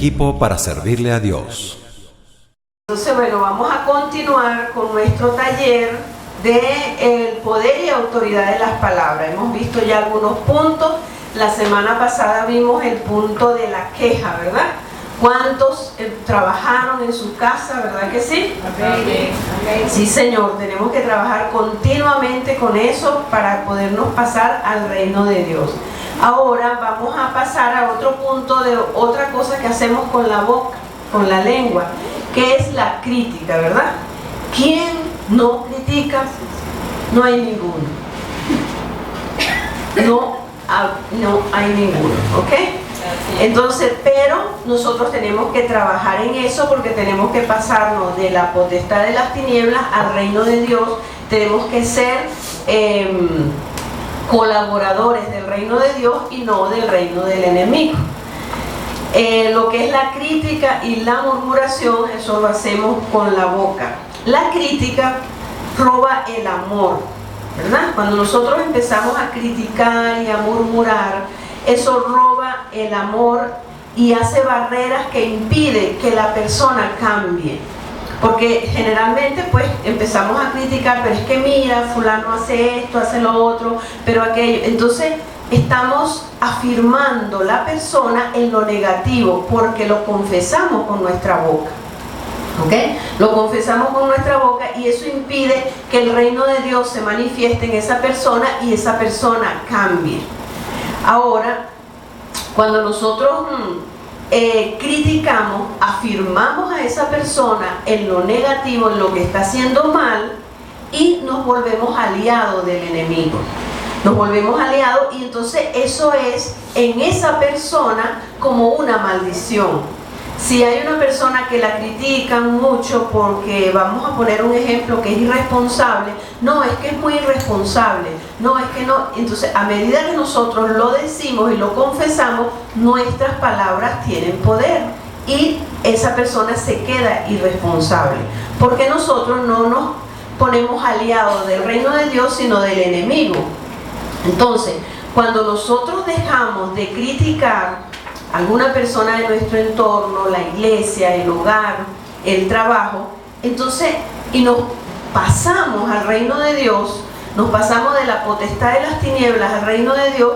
equipo para servirle a Dios. Entonces, bueno, vamos a continuar con nuestro taller de el poder y autoridad de las palabras. Hemos visto ya algunos puntos. La semana pasada vimos el punto de la queja, ¿verdad? ¿Cuántos trabajaron en su casa, verdad que sí? Amén. Sí, Señor, tenemos que trabajar continuamente con eso para podernos pasar al reino de Dios. Ahora vamos a pasar a otro punto de otra cosa que hacemos con la boca, con la lengua, que es la crítica, ¿verdad? ¿Quién no critica? No hay ninguno. No hay ninguno, ¿ok? Entonces, pero nosotros tenemos que trabajar en eso porque tenemos que pasarnos de la potestad de las tinieblas al reino de Dios. Tenemos que ser colaboradores del reino de Dios y no del reino del enemigo. Lo que es la crítica y la murmuración, eso lo hacemos con la boca. La crítica roba el amor, ¿verdad? Cuando nosotros empezamos a criticar y a murmurar, eso roba el amor y hace barreras que impiden que la persona cambie. Porque generalmente pues empezamos a criticar, pero es que mira, fulano hace esto, hace lo otro, pero aquello. Entonces estamos afirmando la persona en lo negativo porque lo confesamos con nuestra boca. ¿Ok? Lo confesamos con nuestra boca y eso impide que el reino de Dios se manifieste en esa persona y esa persona cambie. Ahora, cuando nosotros criticamos, afirmamos a esa persona en lo negativo, en lo que está haciendo mal, y nos volvemos aliados del enemigo. Nos volvemos aliados y entonces eso es en esa persona como una maldición. Si hay una persona que la critican mucho porque, vamos a poner un ejemplo, que es irresponsable, no, es que es muy irresponsable, no, es que no. Entonces, a medida que nosotros lo decimos y lo confesamos, nuestras palabras tienen poder y esa persona se queda irresponsable, porque nosotros no nos ponemos aliados del reino de Dios, sino del enemigo. Entonces, cuando nosotros dejamos de criticar alguna persona de nuestro entorno, la iglesia, el hogar, el trabajo, entonces, y nos pasamos al reino de Dios, nos pasamos de la potestad de las tinieblas al reino de Dios,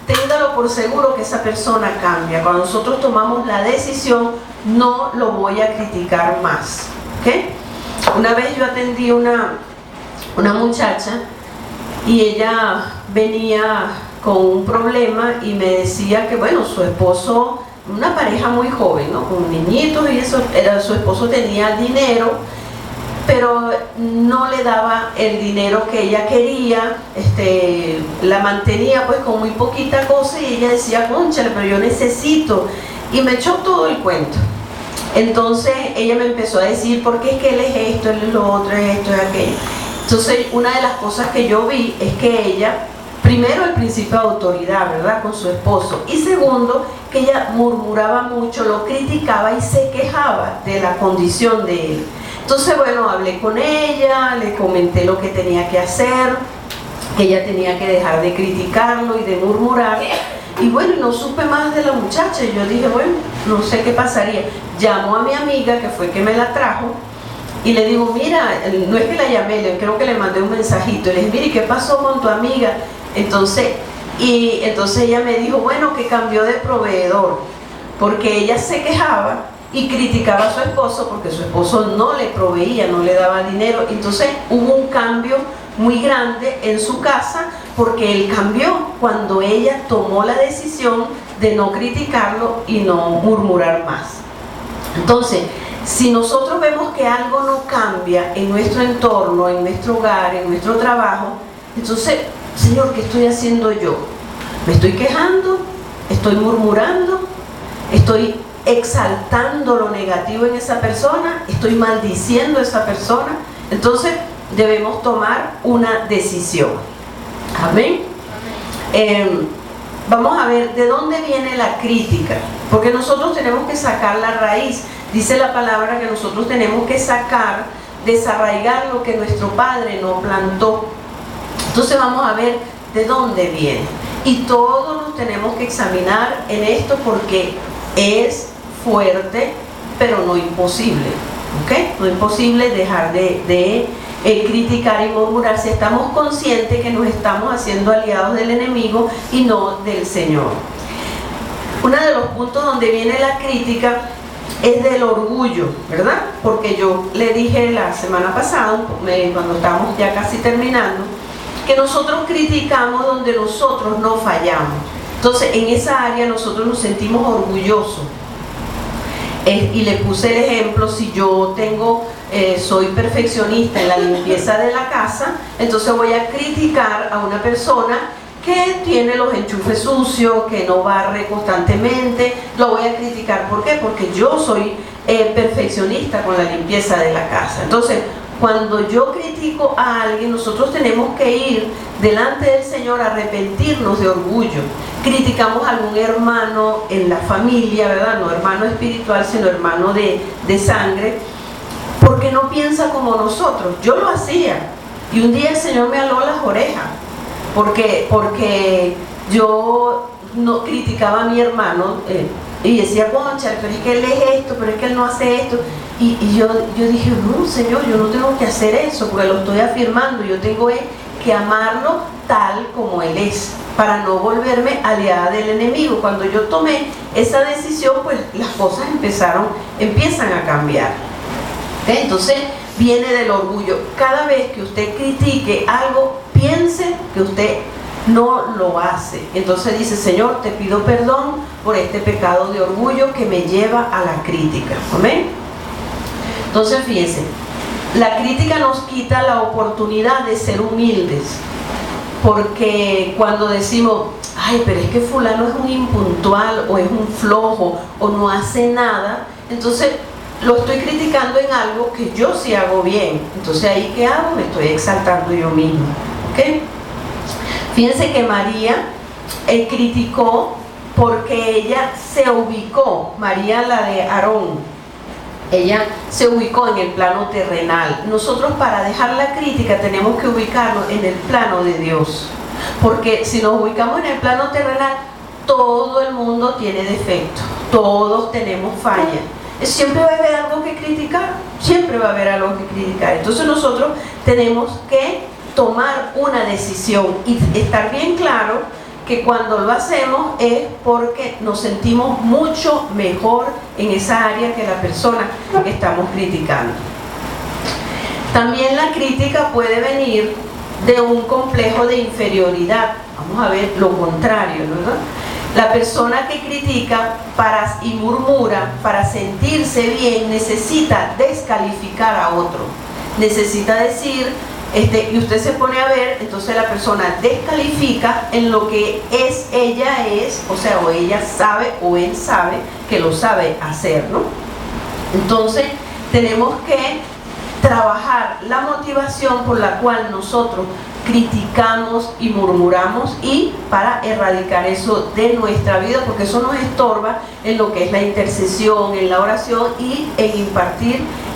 téngalo por seguro que esa persona cambia. Cuando nosotros tomamos la decisión, no lo voy a criticar más, ¿ok? Una vez yo atendí una muchacha y ella venía con un problema y me decía que bueno, su esposo, una pareja muy joven, ¿no? Con niñitos y eso, su esposo tenía dinero, pero no le daba el dinero que ella quería, la mantenía pues con muy poquita cosa y ella decía, cónchale, pero yo necesito, y me echó todo el cuento. Entonces ella me empezó a decir, ¿por qué es que él es esto, él es lo otro, es esto, es aquello? Entonces una de las cosas que yo vi es que ella, primero, el principio de autoridad, ¿verdad?, con su esposo. Y segundo, que ella murmuraba mucho, lo criticaba y se quejaba de la condición de él. Entonces, bueno, hablé con ella, le comenté lo que tenía que hacer, que ella tenía que dejar de criticarlo y de murmurar. Y bueno, no supe más de la muchacha. Y yo dije, bueno, no sé qué pasaría. Llamo a mi amiga, que fue que me la trajo, y le digo, mira, no es que la llamé, creo que le mandé un mensajito. Y le dije, mire, ¿qué pasó con tu amiga? Entonces ella me dijo, bueno, que cambió de proveedor, porque ella se quejaba y criticaba a su esposo porque su esposo no le proveía, no le daba dinero. Entonces hubo un cambio muy grande en su casa porque él cambió cuando ella tomó la decisión de no criticarlo y no murmurar más. Entonces, si nosotros vemos que algo no cambia en nuestro entorno, en nuestro hogar, en nuestro trabajo, entonces, Señor, ¿qué estoy haciendo yo? ¿Me estoy quejando? ¿Estoy murmurando? ¿Estoy exaltando lo negativo en esa persona? ¿Estoy maldiciendo a esa persona? Entonces, debemos tomar una decisión. Amén. Vamos a ver de dónde viene la crítica, porque nosotros tenemos que sacar la raíz. Dice la palabra que nosotros tenemos que sacar, desarraigar lo que nuestro Padre no plantó. Entonces vamos a ver de dónde viene. Y todos nos tenemos que examinar en esto porque es fuerte, pero no imposible, ¿ok? No imposible dejar de criticar y murmurar si estamos conscientes que nos estamos haciendo aliados del enemigo y no del Señor. Uno de los puntos donde viene la crítica es del orgullo, ¿verdad? Porque yo le dije la semana pasada, cuando estábamos ya casi terminando, que nosotros criticamos donde nosotros no fallamos. Entonces, en esa área nosotros nos sentimos orgullosos. Y le puse el ejemplo, si yo soy perfeccionista en la limpieza de la casa, entonces voy a criticar a una persona que tiene los enchufes sucios, que no barre constantemente. Lo voy a criticar. ¿Por qué? Porque yo soy perfeccionista con la limpieza de la casa. Entonces, cuando yo critico a alguien, nosotros tenemos que ir delante del Señor a arrepentirnos de orgullo. Criticamos a algún hermano en la familia, ¿verdad? No hermano espiritual, sino hermano de sangre, porque no piensa como nosotros. Yo lo hacía y un día el Señor me aló las orejas, porque yo no criticaba a mi hermano y decía, concha, pero es que él es esto, pero es que él no hace esto. Y yo dije, no, Señor, yo no tengo que hacer eso, porque lo estoy afirmando. Yo tengo que amarlo tal como Él es, para no volverme aliada del enemigo. Cuando yo tomé esa decisión, pues las cosas empiezan a cambiar. ¿Okay? Entonces, viene del orgullo. Cada vez que usted critique algo, piense que usted no lo hace. Entonces dice, Señor, te pido perdón por este pecado de orgullo que me lleva a la crítica. ¿Amén? Entonces fíjense, la crítica nos quita la oportunidad de ser humildes, porque cuando decimos, ay, pero es que fulano es un impuntual o es un flojo o no hace nada, entonces lo estoy criticando en algo que yo sí hago bien. Entonces ahí, ¿qué hago? Me estoy exaltando yo mismo. ¿Okay? Fíjense que María criticó porque ella se ubicó, María la de Aarón, ella se ubicó en el plano terrenal. Nosotros, para dejar la crítica, tenemos que ubicarnos en el plano de Dios, porque si nos ubicamos en el plano terrenal, todo el mundo tiene defectos, todos tenemos fallas. Siempre va a haber algo que criticar, siempre va a haber algo que criticar. Entonces nosotros tenemos que tomar una decisión y estar bien claro que cuando lo hacemos es porque nos sentimos mucho mejor en esa área que la persona que estamos criticando. También la crítica puede venir de un complejo de inferioridad. Vamos a ver lo contrario, ¿verdad? La persona que critica y murmura para sentirse bien necesita descalificar a otro. Necesita decir, y usted se pone a ver, entonces la persona descalifica en lo que ella es, o sea, o ella sabe o él sabe que lo sabe hacer, ¿no? Entonces tenemos que trabajar la motivación por la cual nosotros criticamos y murmuramos, y para erradicar eso de nuestra vida, porque eso nos estorba en lo que es la intercesión, en la oración y en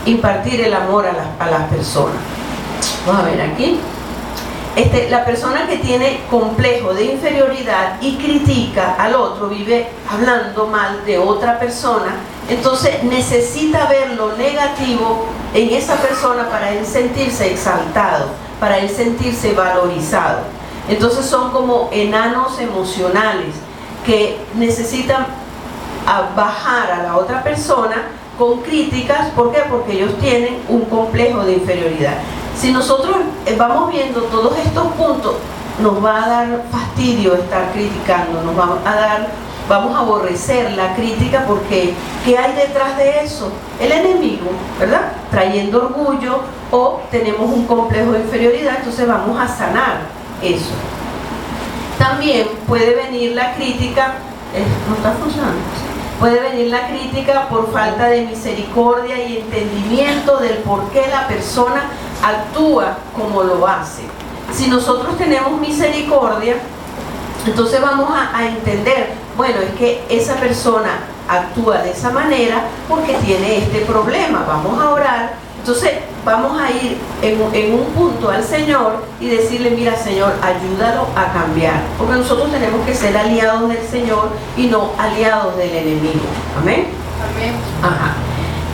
impartir el amor a las personas. Vamos a ver aquí. La persona que tiene complejo de inferioridad y critica al otro, vive hablando mal de otra persona, entonces necesita ver lo negativo en esa persona para él sentirse exaltado, para él sentirse valorizado. Entonces son como enanos emocionales que necesitan bajar a la otra persona con críticas. ¿Por qué? Porque ellos tienen un complejo de inferioridad. Si nosotros vamos viendo todos estos puntos, nos va a dar fastidio estar criticando, vamos a aborrecer la crítica, porque ¿qué hay detrás de eso? El enemigo, ¿verdad? Trayendo orgullo, o tenemos un complejo de inferioridad, entonces vamos a sanar eso. También puede venir la crítica, no está funcionando. Puede venir la crítica por falta de misericordia y entendimiento del por qué la persona actúa como lo hace. Si nosotros tenemos misericordia, entonces vamos a entender, bueno, es que esa persona actúa de esa manera porque tiene este problema. Vamos a orar, entonces vamos a ir en un punto al Señor y decirle, mira, Señor, ayúdalo a cambiar, porque nosotros tenemos que ser aliados del Señor y no aliados del enemigo. Amén. Amén. Ajá.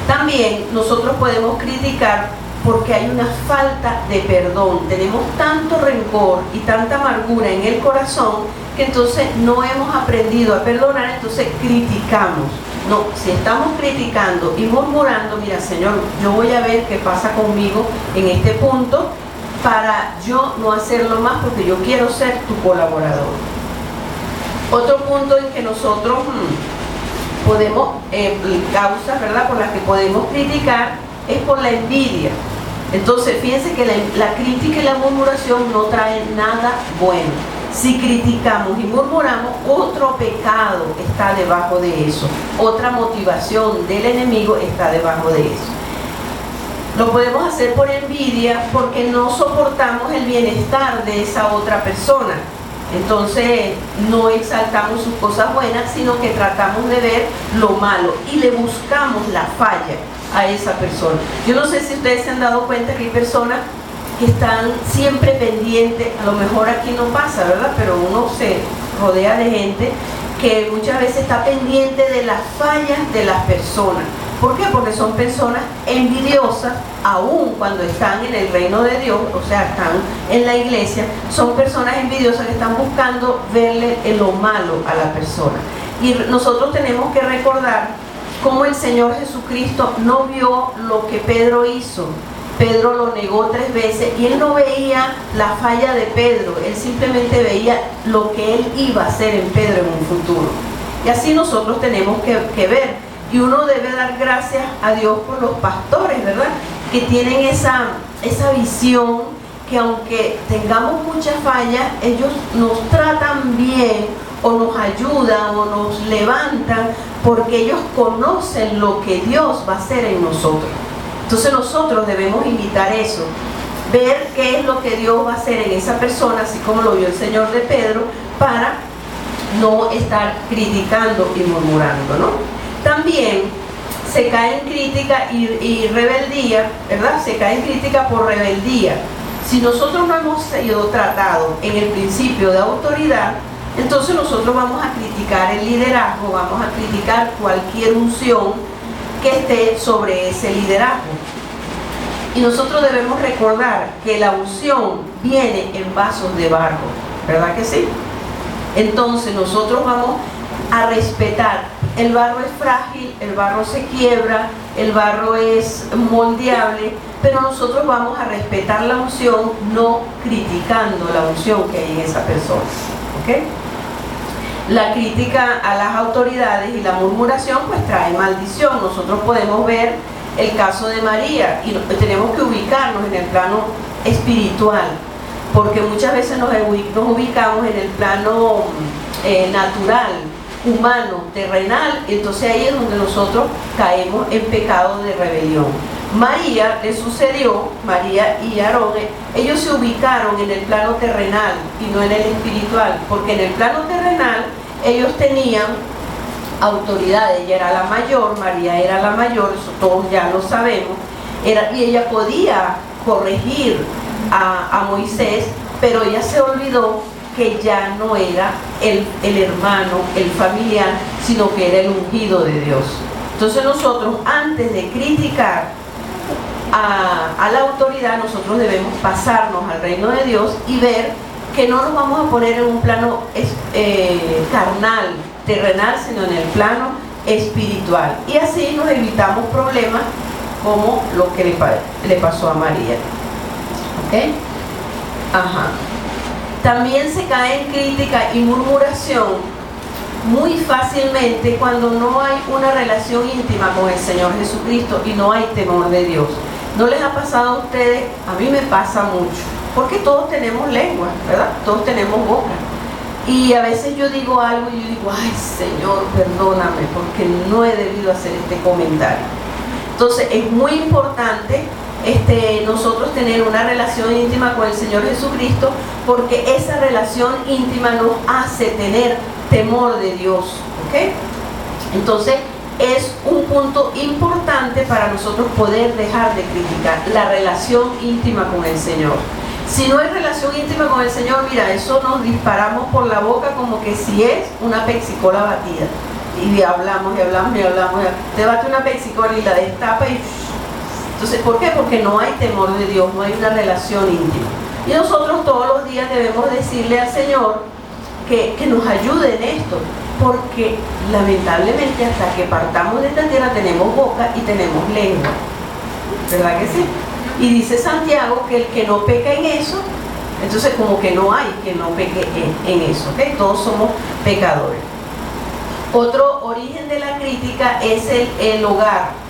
También nosotros podemos criticar porque hay una falta de perdón. Tenemos tanto rencor y tanta amargura en el corazón que entonces no hemos aprendido a perdonar, entonces criticamos. No, si estamos criticando y murmurando, mira, Señor, yo voy a ver qué pasa conmigo en este punto para yo no hacerlo más, porque yo quiero ser tu colaborador. Otro punto en que nosotros podemos, causas, ¿verdad?, por las que podemos criticar es por la envidia. Entonces, fíjense que la crítica y la murmuración no traen nada bueno. Si criticamos y murmuramos, otro pecado está debajo de eso. Otra motivación del enemigo está debajo de eso. Lo podemos hacer por envidia porque no soportamos el bienestar de esa otra persona. Entonces no exaltamos sus cosas buenas, sino que tratamos de ver lo malo y le buscamos la falla a esa persona. Yo no sé si ustedes se han dado cuenta que hay personas que están siempre pendientes, a lo mejor aquí no pasa, ¿verdad? Pero uno se rodea de gente que muchas veces está pendiente de las fallas de las personas. ¿Por qué? Porque son personas envidiosas, aún cuando están en el reino de Dios, o sea, están en la iglesia, son personas envidiosas que están buscando verle lo malo a la persona. Y nosotros tenemos que recordar cómo el Señor Jesucristo no vio lo que Pedro hizo. Pedro lo negó 3 veces y él no veía la falla de Pedro, él simplemente veía lo que él iba a hacer en Pedro en un futuro. Y así nosotros tenemos que ver, y uno debe dar gracias a Dios por los pastores, ¿verdad?, que tienen esa visión, que aunque tengamos muchas fallas, ellos nos tratan bien o nos ayudan o nos levantan porque ellos conocen lo que Dios va a hacer en nosotros. Entonces nosotros debemos imitar eso, ver qué es lo que Dios va a hacer en esa persona, así como lo vio el Señor de Pedro, para no estar criticando y murmurando, ¿no? También se cae en crítica y rebeldía, ¿verdad? Se cae en crítica por rebeldía. Si nosotros no hemos sido tratados en el principio de autoridad, entonces nosotros vamos a criticar el liderazgo, vamos a criticar cualquier unción que esté sobre ese liderazgo. Y nosotros debemos recordar que la unción viene en vasos de barro, ¿verdad que sí? Entonces nosotros vamos a respetar. El barro es frágil, el barro se quiebra, el barro es moldeable, pero nosotros vamos a respetar la unción, no criticando la unción que hay en esa persona, ¿ok? La crítica a las autoridades y la murmuración pues trae maldición. Nosotros podemos ver el caso de María y tenemos que ubicarnos en el plano espiritual, porque muchas veces nos ubicamos en el plano natural, humano, terrenal, y entonces ahí es donde nosotros caemos en pecado de rebelión. María le sucedió, María y Aarón, ellos se ubicaron en el plano terrenal y no en el espiritual, porque en el plano terrenal ellos tenían autoridad. Ella era la mayor, María era la mayor, eso todos ya lo sabemos, y ella podía corregir a Moisés, pero ella se olvidó que ya no era el hermano, el familiar, sino que era el ungido de Dios. Entonces nosotros, antes de criticar a la autoridad, nosotros debemos pasarnos al reino de Dios y ver que no nos vamos a poner en un plano carnal, terrenal, sino en el plano espiritual. Y así nos evitamos problemas como lo que le pasó a María. ¿Ok? Ajá. También se cae en crítica y murmuración muy fácilmente cuando no hay una relación íntima con el Señor Jesucristo y no hay temor de Dios. ¿No les ha pasado a ustedes? A mí me pasa mucho, porque todos tenemos lengua, ¿verdad? Todos tenemos boca. Y a veces yo digo algo y yo digo, ay Señor, perdóname, porque no he debido hacer este comentario. Entonces es muy importante nosotros tener una relación íntima con el Señor Jesucristo, porque esa relación íntima nos hace tener temor de Dios, ¿ok? Entonces es un punto importante para nosotros poder dejar de criticar la relación íntima con el Señor. Si no hay relación íntima con el Señor, mira, eso nos disparamos por la boca como que si es una pexicola batida. y hablamos y hablamos y hablamos. Te bate una Pepsi Cola y la destapa y... Entonces, ¿por qué? Porque no hay temor de Dios, no hay una relación íntima. Y nosotros todos los días debemos decirle al Señor que nos ayude en esto, porque lamentablemente hasta que partamos de esta tierra tenemos boca y tenemos lengua, ¿verdad que sí? Y dice Santiago que el que no peca en eso, entonces como que no hay que no peque en eso, ¿ok? Todos somos pecadores. Otro origen de la crítica es el hogar.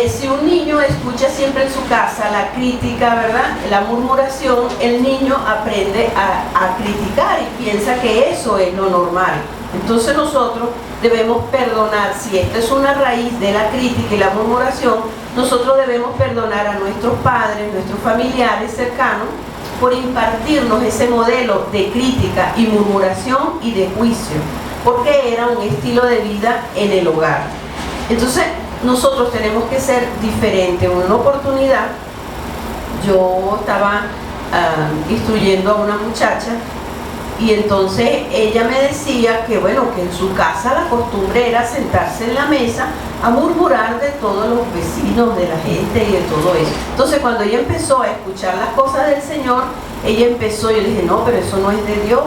Si un niño escucha siempre en su casa la crítica, ¿verdad?, la murmuración, el niño aprende a criticar y piensa que eso es lo normal. Entonces nosotros debemos perdonar. Si esta es una raíz de la crítica y la murmuración, nosotros debemos perdonar a nuestros padres, nuestros familiares cercanos, por impartirnos ese modelo de crítica y murmuración y de juicio, porque era un estilo de vida en el hogar. Entonces nosotros tenemos que ser diferentes. En una oportunidad yo estaba instruyendo a una muchacha y entonces ella me decía que bueno, que en su casa la costumbre era sentarse en la mesa a murmurar de todos los vecinos, de la gente y de todo eso. Entonces cuando ella empezó a escuchar las cosas del Señor, ella empezó, yo le dije, no, pero eso no es de Dios.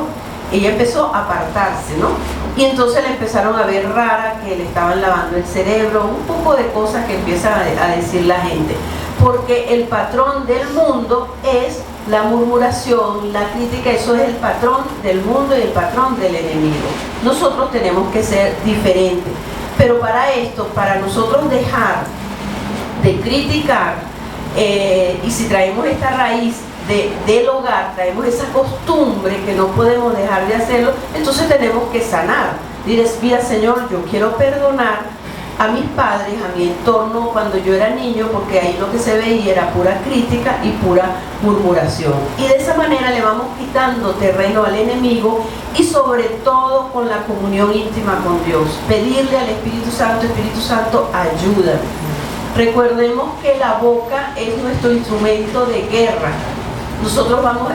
Ella empezó a apartarse, ¿no? Y entonces le empezaron a ver rara, que le estaban lavando el cerebro, un poco de cosas que empieza a decir la gente. Porque el patrón del mundo es la murmuración, la crítica, eso es el patrón del mundo y el patrón del enemigo. Nosotros tenemos que ser diferentes. Pero para esto, para nosotros dejar de criticar, y si traemos esta raíz del hogar, traemos esa costumbre que no podemos dejar de hacerlo, entonces tenemos que sanar. Dices, mira Señor, yo quiero perdonar a mis padres, a mi entorno cuando yo era niño, porque ahí lo que se veía era pura crítica y pura murmuración. Y de esa manera le vamos quitando terreno al enemigo y sobre todo con la comunión íntima con Dios. Pedirle al Espíritu Santo, ayúdame. Recordemos que la boca es nuestro instrumento de guerra. Nosotros vamos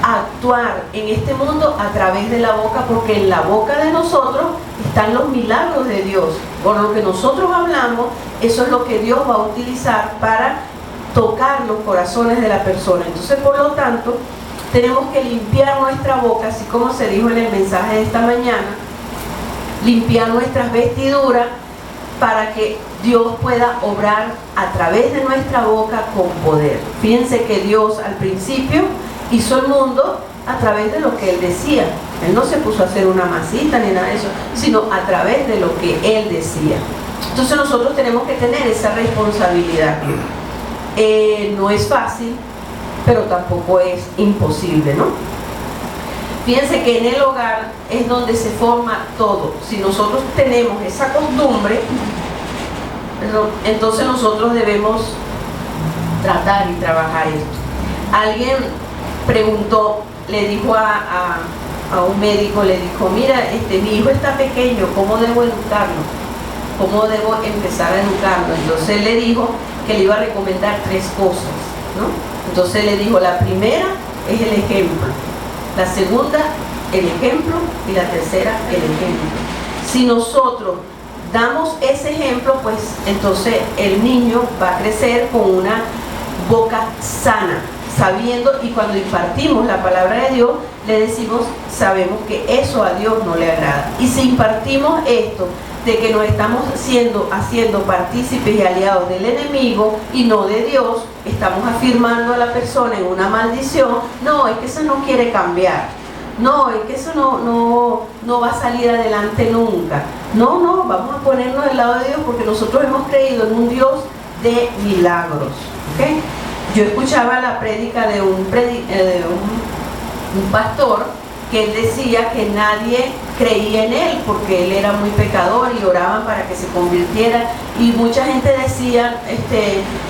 a actuar en este mundo a través de la boca, porque en la boca de nosotros están los milagros de Dios. Por lo que nosotros hablamos, eso es lo que Dios va a utilizar para tocar los corazones de la persona. Entonces, por lo tanto, tenemos que limpiar nuestra boca, así como se dijo en el mensaje de esta mañana, limpiar nuestras vestiduras, para que Dios pueda obrar a través de nuestra boca con poder. Fíjense que Dios al principio hizo el mundo a través de lo que Él decía. Él no se puso a hacer una masita ni nada de eso, sino a través de lo que Él decía. Entonces nosotros tenemos que tener esa responsabilidad. No es fácil, pero tampoco es imposible, ¿no? Fíjense que en el hogar es donde se forma todo. Si nosotros tenemos esa costumbre, entonces nosotros debemos tratar y trabajar esto. Alguien preguntó, le dijo a un médico, le dijo, mira, mi hijo está pequeño, ¿cómo debo educarlo? ¿Cómo debo empezar a educarlo? Entonces él le dijo que le iba a recomendar 3 cosas, ¿no? Entonces le dijo, la primera es el ejemplo. La segunda, el ejemplo, y la tercera, el ejemplo. Si nosotros damos ese ejemplo, pues entonces el niño va a crecer con una boca sana, sabiendo, y cuando impartimos la palabra de Dios, le decimos, sabemos que eso a Dios no le agrada. Y si impartimos esto, de que nos estamos haciendo partícipes y aliados del enemigo y no de Dios, estamos afirmando a la persona en una maldición. No, es que eso no quiere cambiar. No, es que eso no va a salir adelante nunca. No, vamos a ponernos del lado de Dios, porque nosotros hemos creído en un Dios de milagros. ¿Okay? Yo escuchaba la prédica de un pastor, que él decía que nadie creía en él porque él era muy pecador y oraban para que se convirtiera, y mucha gente decía,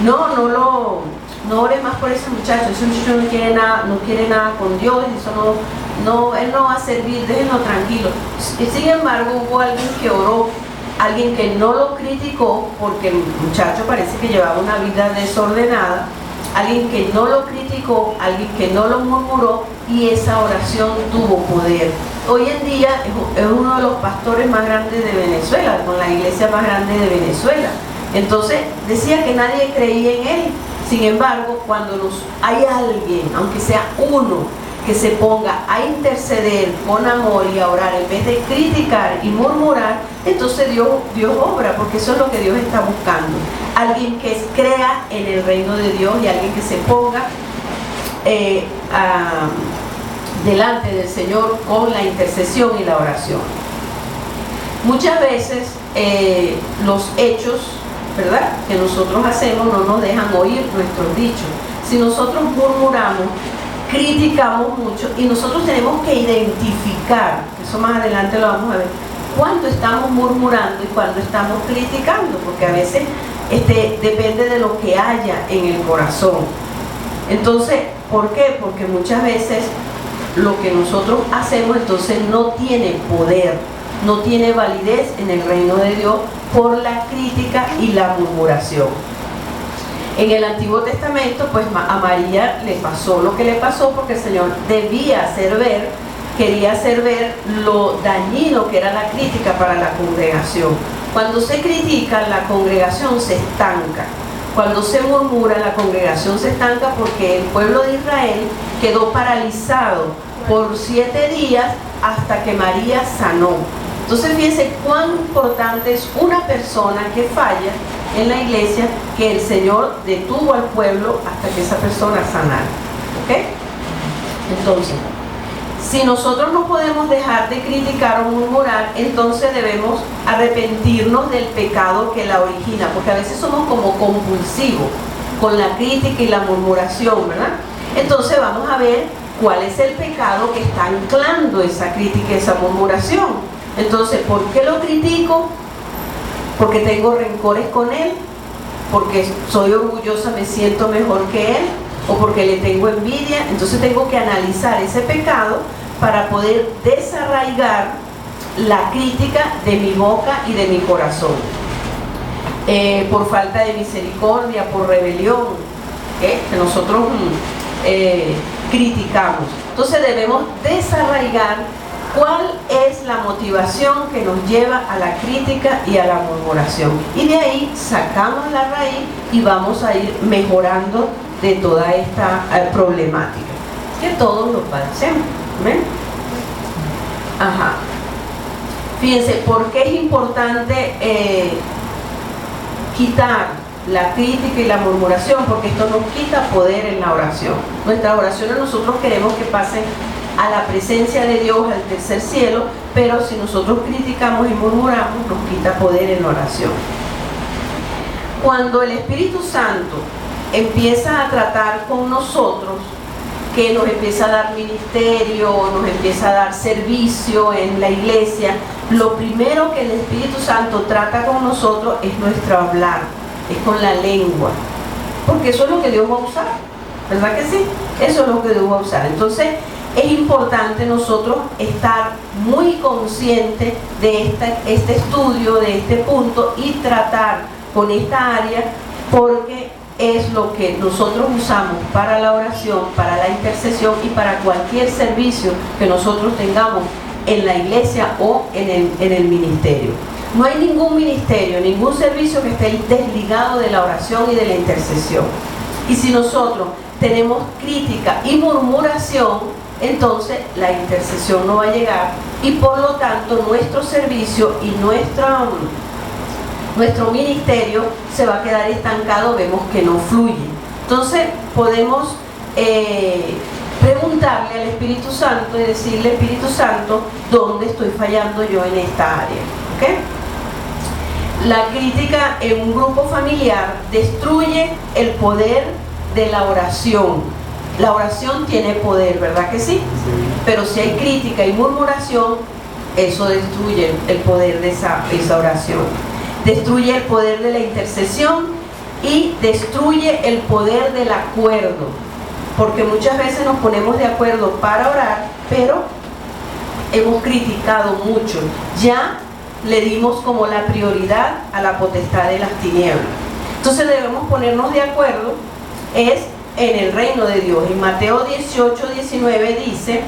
no ore más por ese muchacho no quiere nada con Dios, eso él no va a servir, déjenlo tranquilo. Y sin embargo hubo alguien que oró, alguien que no lo criticó, porque el muchacho parece que llevaba una vida desordenada, alguien que no lo criticó, alguien que no lo murmuró, y esa oración tuvo poder. Hoy en día es uno de los pastores más grandes de Venezuela, con la iglesia más grande de Venezuela. Entonces decía que nadie creía en él. Sin embargo, cuando hay alguien, aunque sea uno, que se ponga a interceder con amor y a orar en vez de criticar y murmurar, entonces Dios obra, porque eso es lo que Dios está buscando. Alguien que crea en el reino de Dios y alguien que se ponga delante del Señor con la intercesión y la oración. Muchas veces los hechos, ¿verdad?, que nosotros hacemos no nos dejan oír nuestros dichos. Si nosotros murmuramos, criticamos mucho, y nosotros tenemos que identificar, eso más adelante lo vamos a ver, cuándo estamos murmurando y cuándo estamos criticando, porque a veces depende de lo que haya en el corazón. Entonces, ¿por qué? Porque muchas veces lo que nosotros hacemos entonces no tiene poder, no tiene validez en el reino de Dios por la crítica y la murmuración. En el Antiguo Testamento, pues a María le pasó lo que le pasó, porque el Señor quería hacer ver lo dañino que era la crítica para la congregación. Cuando se critica, la congregación se estanca. Cuando se murmura, la congregación se estanca, porque el pueblo de Israel quedó paralizado por 7 días hasta que María sanó. Entonces fíjense cuán importante es una persona que falla en la iglesia, que el Señor detuvo al pueblo hasta que esa persona sanara. ¿Ok? Entonces, si nosotros no podemos dejar de criticar o murmurar, entonces debemos arrepentirnos del pecado que la origina, porque a veces somos como compulsivos con la crítica y la murmuración, ¿verdad? Entonces vamos a ver cuál es el pecado que está anclando esa crítica y esa murmuración. Entonces, ¿por qué lo critico? Porque tengo rencores con él, porque soy orgullosa, me siento mejor que él, o porque le tengo envidia. Entonces tengo que analizar ese pecado para poder desarraigar la crítica de mi boca y de mi corazón. Por falta de misericordia, por rebelión, que nosotros criticamos. Entonces debemos desarraigar cuál es la motivación que nos lleva a la crítica y a la murmuración. Y de ahí sacamos la raíz y vamos a ir mejorando de toda esta problemática, que todos lo padecemos. ¿Ven? Ajá. Fíjense, ¿por qué es importante quitar la crítica y la murmuración? Porque esto nos quita poder en la oración. Nuestras oraciones nosotros queremos que pasen a la presencia de Dios, al tercer cielo, pero si nosotros criticamos y murmuramos, nos quita poder en la oración. Cuando el Espíritu Santo empieza a tratar con nosotros, que nos empieza a dar ministerio, nos empieza a dar servicio en la iglesia, lo primero que el Espíritu Santo trata con nosotros es nuestro hablar, es con la lengua, porque eso es lo que Dios va a usar, ¿verdad que sí? Eso es lo que Dios va a usar. Entonces es importante nosotros estar muy conscientes de este estudio, de este punto, y tratar con esta área, porque es lo que nosotros usamos para la oración, para la intercesión y para cualquier servicio que nosotros tengamos en la iglesia o en el ministerio. No hay ningún ministerio, ningún servicio que esté desligado de la oración y de la intercesión. Y si nosotros tenemos crítica y murmuración, entonces la intercesión no va a llegar, y por lo tanto nuestro servicio y nuestro ministerio se va a quedar estancado, vemos que no fluye. Entonces podemos preguntarle al Espíritu Santo y decirle: Espíritu Santo, ¿dónde estoy fallando yo en esta área? ¿Okay? La crítica en un grupo familiar destruye el poder de la oración. La oración tiene poder, ¿verdad que sí? Pero si hay crítica y murmuración, eso destruye el poder de esa oración. Destruye el poder de la intercesión y destruye el poder del acuerdo. Porque muchas veces nos ponemos de acuerdo para orar, pero hemos criticado mucho. Ya le dimos como la prioridad a la potestad de las tinieblas. Entonces debemos ponernos de acuerdo en el reino de Dios. En Mateo 18:19 dice: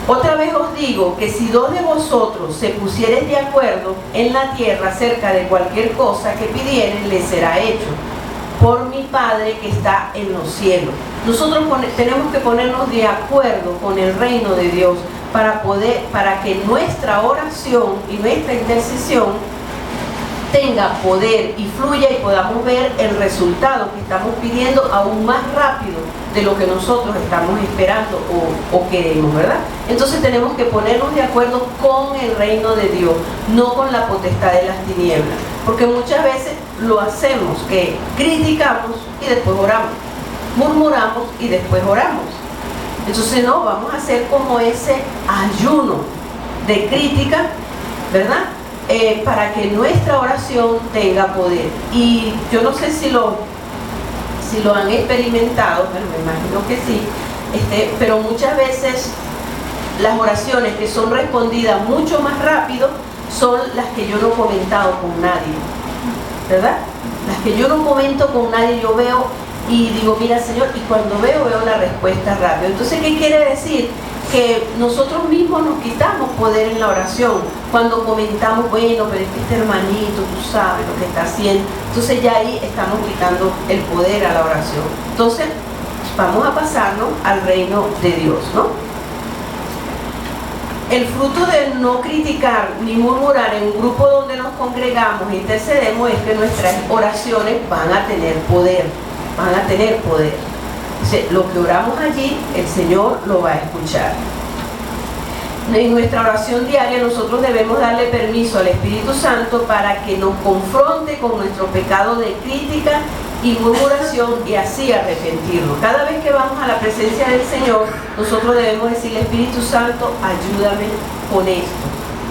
otra vez os digo que si 2 de vosotros se pusieres de acuerdo en la tierra acerca de cualquier cosa que pidieren, les será hecho por mi Padre que está en los cielos. Nosotros tenemos que ponernos de acuerdo con el reino de Dios para que nuestra oración y nuestra intercesión tenga poder y fluya y podamos ver el resultado que estamos pidiendo aún más rápido de lo que nosotros estamos esperando o queremos, ¿verdad? Entonces tenemos que ponernos de acuerdo con el reino de Dios, no con la potestad de las tinieblas, porque muchas veces lo hacemos, que criticamos y después oramos, murmuramos y después oramos. Entonces no, vamos a hacer como ese ayuno de crítica, ¿verdad? Para que nuestra oración tenga poder. Y yo no sé si lo han experimentado, pero me imagino que sí, pero muchas veces las oraciones que son respondidas mucho más rápido son las que yo no he comentado con nadie, ¿verdad? Las que yo no comento con nadie, yo veo y digo, mira Señor, y cuando veo la respuesta rápido. Entonces, ¿qué quiere decir? Que nosotros mismos nos quitamos poder en la oración cuando comentamos, bueno, pero es que este hermanito, tú sabes lo que está haciendo. Entonces ya ahí estamos quitando el poder a la oración. Entonces vamos a pasarnos al reino de Dios, ¿no? El fruto de no criticar ni murmurar en un grupo donde nos congregamos e intercedemos es que nuestras oraciones van a tener poder, van a tener poder. Lo que oramos allí, el Señor lo va a escuchar. En nuestra oración diaria nosotros debemos darle permiso al Espíritu Santo para que nos confronte con nuestro pecado de crítica y murmuración y así arrepentirnos. Cada vez que vamos a la presencia del Señor, nosotros debemos decirle, Espíritu Santo, ayúdame con esto.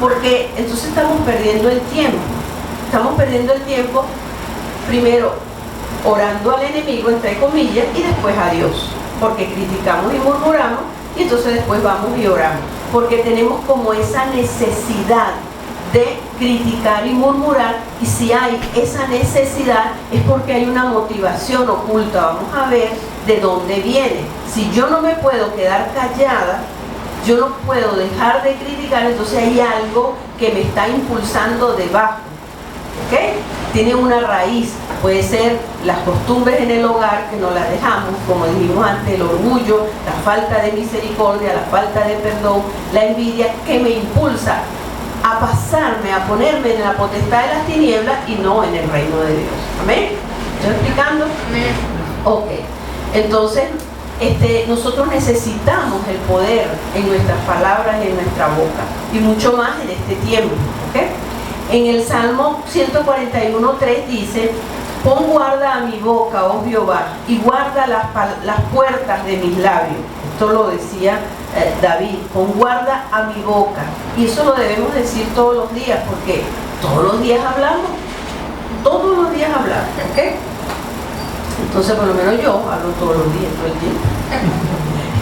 Porque entonces estamos perdiendo el tiempo. Estamos perdiendo el tiempo primero orando al enemigo, entre comillas, y después a Dios, porque criticamos y murmuramos, y entonces después vamos y oramos, porque tenemos como esa necesidad de criticar y murmurar, y si hay esa necesidad es porque hay una motivación oculta. Vamos a ver de dónde viene. Si yo no me puedo quedar callada, yo no puedo dejar de criticar, entonces hay algo que me está impulsando debajo, ¿ok? Tiene una raíz, puede ser las costumbres en el hogar que no las dejamos, como dijimos antes, el orgullo, la falta de misericordia, la falta de perdón, la envidia que me impulsa a pasarme, a ponerme en la potestad de las tinieblas y no en el reino de Dios. ¿Amén? ¿Estoy explicando? Amén. Ok, entonces nosotros necesitamos el poder en nuestras palabras y en nuestra boca, y mucho más en este tiempo, ¿ok? En el Salmo 141:3 dice, pon guarda a mi boca, oh Jehová, y guarda las puertas de mis labios. Esto lo decía David, pon guarda a mi boca. Y eso lo debemos decir todos los días, porque todos los días hablamos, ¿ok? Entonces, por lo menos yo hablo todos los días, todo el tiempo.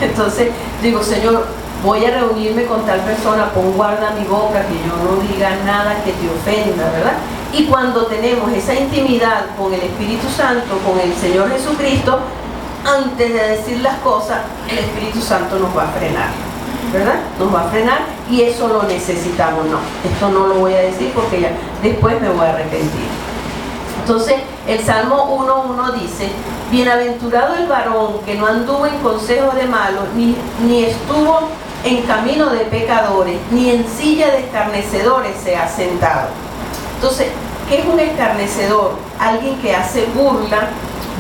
Entonces, digo, Señor, voy a reunirme con tal persona, pon guarda a mi boca, que yo no diga nada que te ofenda, ¿verdad? Y cuando tenemos esa intimidad con el Espíritu Santo, con el Señor Jesucristo, antes de decir las cosas, el Espíritu Santo nos va a frenar, ¿verdad? Nos va a frenar, y eso lo necesitamos. No, esto no lo voy a decir porque ya después me voy a arrepentir. Entonces, el Salmo 1:1 dice, bienaventurado el varón que no anduvo en consejo de malos, ni estuvo en camino de pecadores, ni en silla de escarnecedores se ha sentado. Entonces, ¿qué es un escarnecedor? Alguien que hace burla,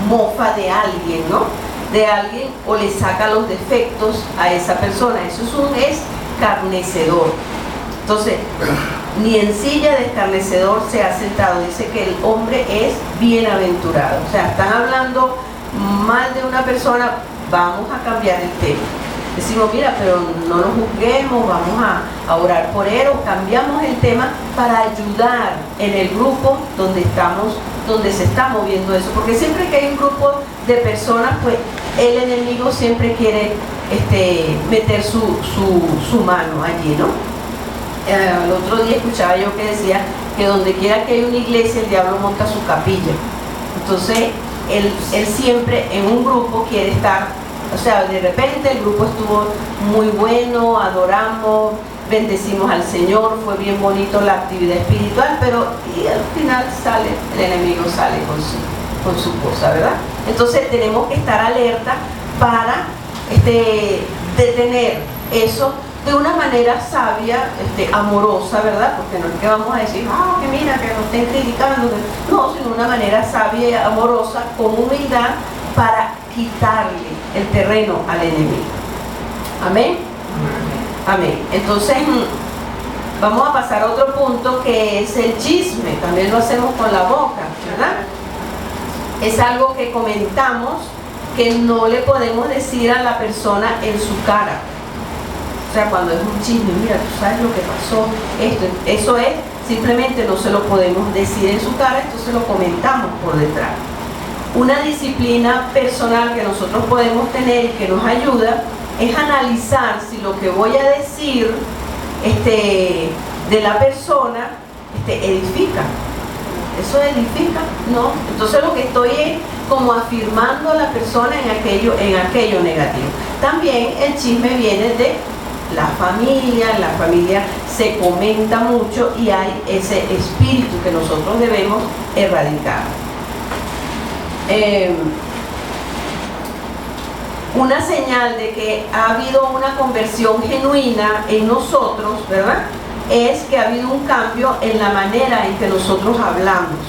mofa de alguien, ¿no? De alguien, o le saca los defectos a esa persona. Eso es un escarnecedor. Entonces, ni en silla de escarnecedor se ha sentado. Dice que el hombre es bienaventurado. O sea, están hablando mal de una persona, vamos a cambiar el tema. Decimos, mira, pero no nos juzguemos, vamos a orar por él, o cambiamos el tema para ayudar en el grupo donde se está moviendo eso. Porque siempre que hay un grupo de personas, pues el enemigo siempre quiere meter su mano allí, ¿no? El otro día escuchaba yo que decía que donde quiera que hay una iglesia, el diablo monta su capilla. Entonces, él siempre en un grupo quiere estar, o sea, de repente el grupo estuvo muy bueno, adoramos, bendecimos al Señor, fue bien bonito la actividad espiritual, pero y al final el enemigo sale con su cosa, ¿verdad? Entonces tenemos que estar alerta para detener eso de una manera sabia, amorosa, ¿verdad? Porque no es que vamos a decir, que mira, que nos estén criticando, no, sino de una manera sabia y amorosa, con humildad, para quitarle el terreno al enemigo. Amén. Amén. Entonces, vamos a pasar a otro punto, que es el chisme. También lo hacemos con la boca, ¿verdad? Es algo que comentamos que no le podemos decir a la persona en su cara. O sea, cuando es un chisme, mira, tú sabes lo que pasó, eso es, simplemente no se lo podemos decir en su cara, entonces lo comentamos por detrás. Una disciplina personal que nosotros podemos tener y que nos ayuda es analizar si lo que voy a decir de la persona edifica. ¿Eso edifica? No. Entonces lo que estoy es como afirmando a la persona en aquello negativo. También el chisme viene de la familia se comenta mucho y hay ese espíritu que nosotros debemos erradicar. Una señal de que ha habido una conversión genuina en nosotros, ¿verdad?, es que ha habido un cambio en la manera en que nosotros hablamos.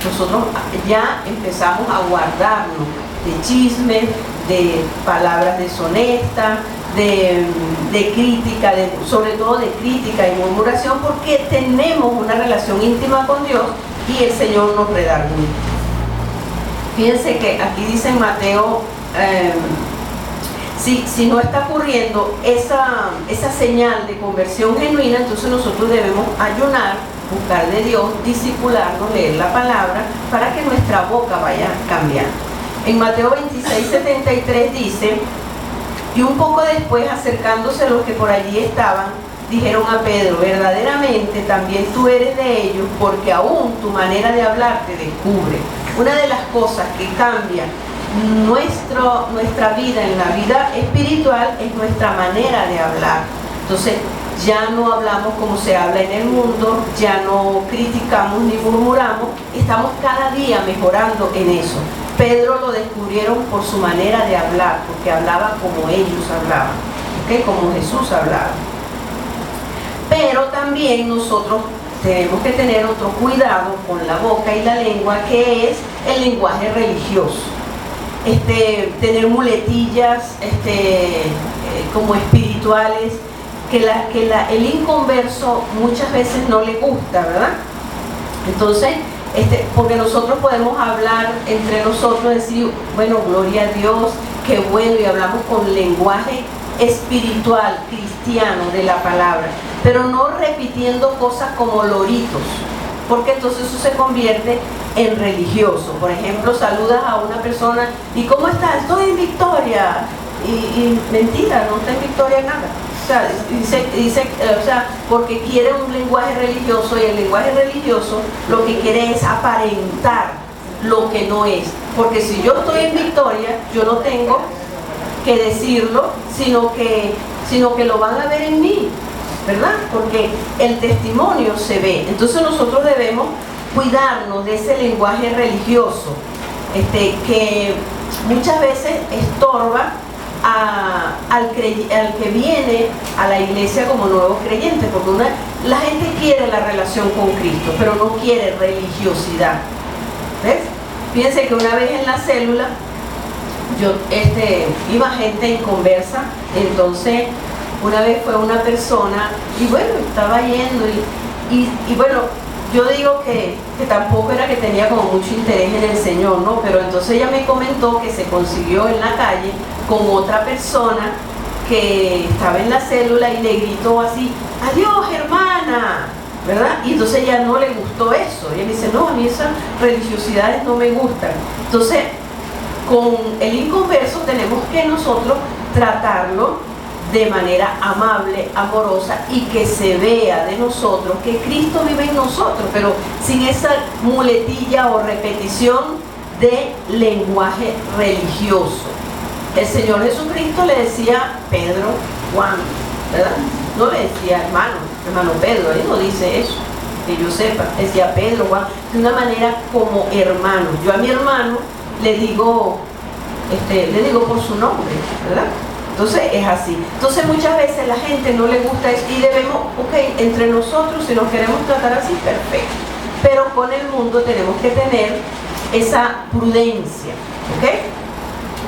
Nosotros ya empezamos a guardarnos de chismes, de palabras deshonestas, de crítica, sobre todo de crítica y murmuración, porque tenemos una relación íntima con Dios y el Señor nos redarguye. Fíjense que aquí dice en Mateo, si no está ocurriendo esa señal de conversión genuina, entonces nosotros debemos ayunar, buscar de Dios, discipularnos, leer la palabra, para que nuestra boca vaya cambiando. En Mateo 26:73 dice: y un poco después, acercándose los que por allí estaban, dijeron a Pedro: verdaderamente también tú eres de ellos, porque aún tu manera de hablar te descubre. Una de las cosas que cambia nuestra vida en la vida espiritual es nuestra manera de hablar. Entonces ya no hablamos como se habla en el mundo, ya no criticamos ni murmuramos, estamos cada día mejorando en eso. Pedro lo descubrieron por su manera de hablar, porque hablaba como ellos hablaban, ¿okay?, como Jesús hablaba. Pero también nosotros tenemos que tener otro cuidado con la boca y la lengua, que es el lenguaje religioso. Tener muletillas como espirituales que el inconverso muchas veces no le gusta, ¿verdad? Entonces, porque nosotros podemos hablar entre nosotros, decir, bueno, gloria a Dios, qué bueno, y hablamos con lenguaje espiritual, cristiano de la palabra, pero no repitiendo cosas como loritos, porque entonces eso se convierte en religioso. Por ejemplo, saludas a una persona y ¿cómo estás? Estoy en Victoria, y mentira, no está en Victoria nada. O sea, dice, porque quiere un lenguaje religioso, y el lenguaje religioso lo que quiere es aparentar lo que no es. Porque si yo estoy en Victoria, yo no tengo que decirlo, sino que lo van a ver en mí, ¿verdad? Porque el testimonio se ve. Entonces nosotros debemos cuidarnos de ese lenguaje religioso, que muchas veces estorba al que viene a la iglesia como nuevo creyente, porque la gente quiere la relación con Cristo, pero no quiere religiosidad. ¿Ves? Fíjense que una vez en la célula, yo iba gente en conversa, entonces una vez fue una persona, y bueno, estaba yendo, y bueno, yo digo que tampoco era que tenía como mucho interés en el Señor, ¿no? Pero entonces ella me comentó que se consiguió en la calle con otra persona que estaba en la célula y le gritó así: adiós, hermana, ¿verdad? Y entonces ella no le gustó eso. Ella me dice: no, a mí esas religiosidades no me gustan. Entonces, con el inconverso tenemos que nosotros tratarlo de manera amable, amorosa, y que se vea de nosotros que Cristo vive en nosotros, pero sin esa muletilla o repetición de lenguaje religioso. El Señor Jesucristo le decía Pedro, Juan, ¿verdad? No le decía hermano Pedro, él no dice eso, que yo sepa, decía Pedro, Juan, de una manera como hermano. Yo a mi hermano le digo por su nombre, ¿verdad? Entonces es así. Entonces muchas veces la gente no le gusta eso y debemos, entre nosotros si nos queremos tratar así, perfecto. Pero con el mundo tenemos que tener esa prudencia,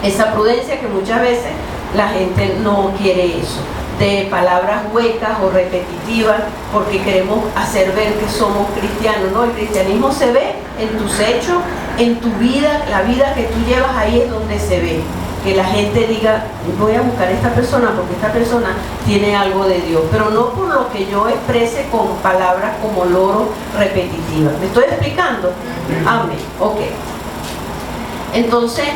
esa prudencia que muchas veces la gente no quiere eso, de palabras huecas o repetitivas, porque queremos hacer ver que somos cristianos, ¿no? El cristianismo se ve en tus hechos, en tu vida, la vida que tú llevas, ahí es donde se ve. Que la gente diga, voy a buscar a esta persona porque esta persona tiene algo de Dios, pero no por lo que yo exprese con palabras como loro repetitivas. ¿Me estoy explicando? Amén. Ok. Entonces,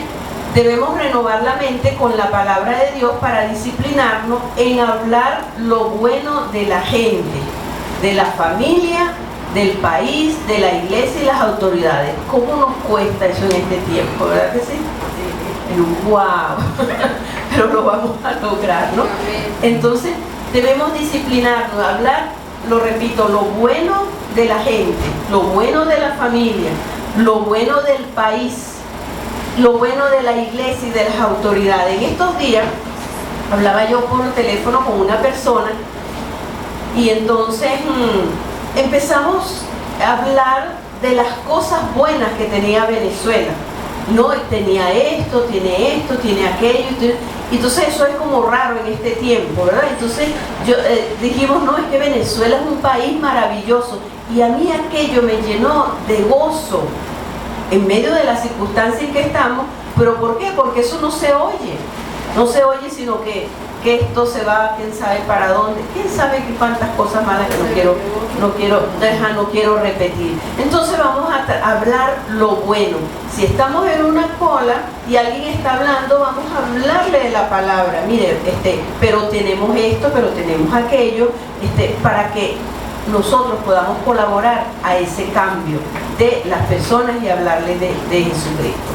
debemos renovar la mente con la palabra de Dios para disciplinarnos en hablar lo bueno de la gente, de la familia, del país, de la iglesia y las autoridades. ¿Cómo nos cuesta eso en este tiempo? ¿Verdad que sí? ¡Wow! Pero lo vamos a lograr, ¿no? Entonces, debemos disciplinarnos, hablar, lo repito, lo bueno de la gente, lo bueno de la familia, lo bueno del país, lo bueno de la iglesia y de las autoridades. En estos días hablaba yo por teléfono con una persona y entonces empezamos a hablar de las cosas buenas que tenía Venezuela. No, tenía esto, tiene aquello. Entonces eso es como raro en este tiempo, ¿verdad? Entonces dijimos, no, es que Venezuela es un país maravilloso. Y a mí aquello me llenó de gozo en medio de las circunstancias en que estamos. ¿Pero por qué? Porque eso no se oye. No se oye, sino que esto se va, quién sabe para dónde, quién sabe qué cuántas cosas malas que no quiero repetir. Entonces vamos a hablar lo bueno. Si estamos en una cola y alguien está hablando, vamos a hablarle de la palabra. Mire, pero tenemos esto, pero tenemos aquello, para que nosotros podamos colaborar a ese cambio de las personas y hablarles de Jesucristo.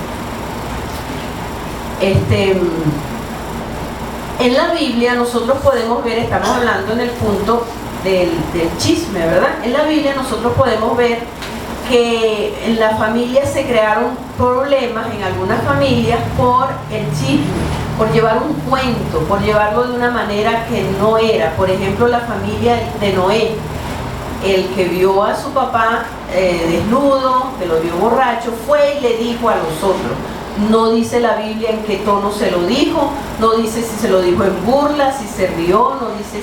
En la Biblia nosotros podemos ver, estamos hablando en el punto del chisme, ¿verdad? En la Biblia nosotros podemos ver que en la familia se crearon problemas, en algunas familias, por el chisme, por llevar un cuento, por llevarlo de una manera que no era. Por ejemplo, la familia de Noé, el que vio a su papá desnudo, que lo vio borracho, fue y le dijo a los otros. No dice la Biblia en qué tono se lo dijo, no dice si se lo dijo en burla, si se rió, no dice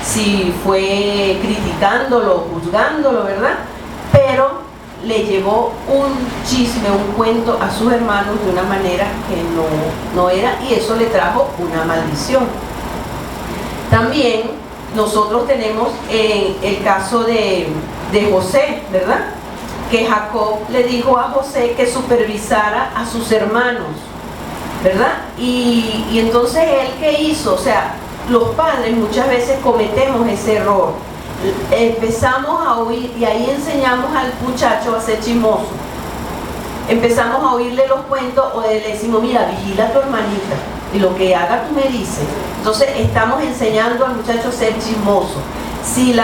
si fue criticándolo o juzgándolo, ¿verdad? Pero le llevó un chisme, un cuento a sus hermanos de una manera que no era, y eso le trajo una maldición. También nosotros tenemos el caso de José, ¿verdad? Que Jacob le dijo a José que supervisara a sus hermanos, ¿verdad? Y entonces él, ¿qué hizo? O sea, los padres muchas veces cometemos ese error. Empezamos a oír y ahí enseñamos al muchacho a ser chismoso. Empezamos a oírle los cuentos o le decimos, mira, vigila a tu hermanita y lo que haga tú me dices. Entonces estamos enseñando al muchacho a ser chismoso. Si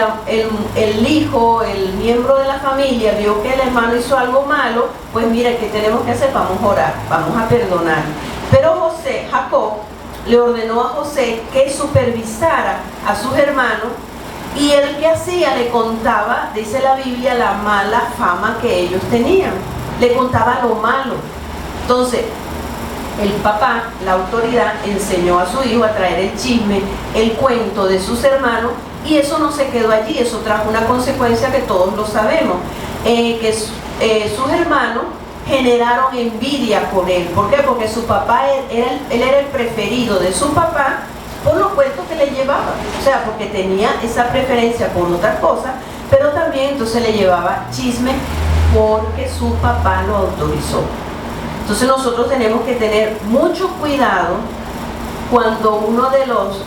el hijo, el miembro de la familia vio que el hermano hizo algo malo, pues mira, ¿qué tenemos que hacer? Vamos a orar, vamos a perdonar. Pero Jacob le ordenó a José que supervisara a sus hermanos, y él que hacía, le contaba, dice la Biblia, la mala fama que ellos tenían. Le contaba lo malo. Entonces, el papá, la autoridad, enseñó a su hijo a traer el chisme, el cuento de sus hermanos, y eso no se quedó allí, eso trajo una consecuencia que todos lo sabemos, que sus hermanos generaron envidia por él. ¿Por qué? Porque su papá, él era el preferido de su papá por los cuentos que le llevaba, o sea, porque tenía esa preferencia por otras cosas, pero también entonces le llevaba chisme porque su papá lo autorizó. Entonces nosotros tenemos que tener mucho cuidado cuando uno de los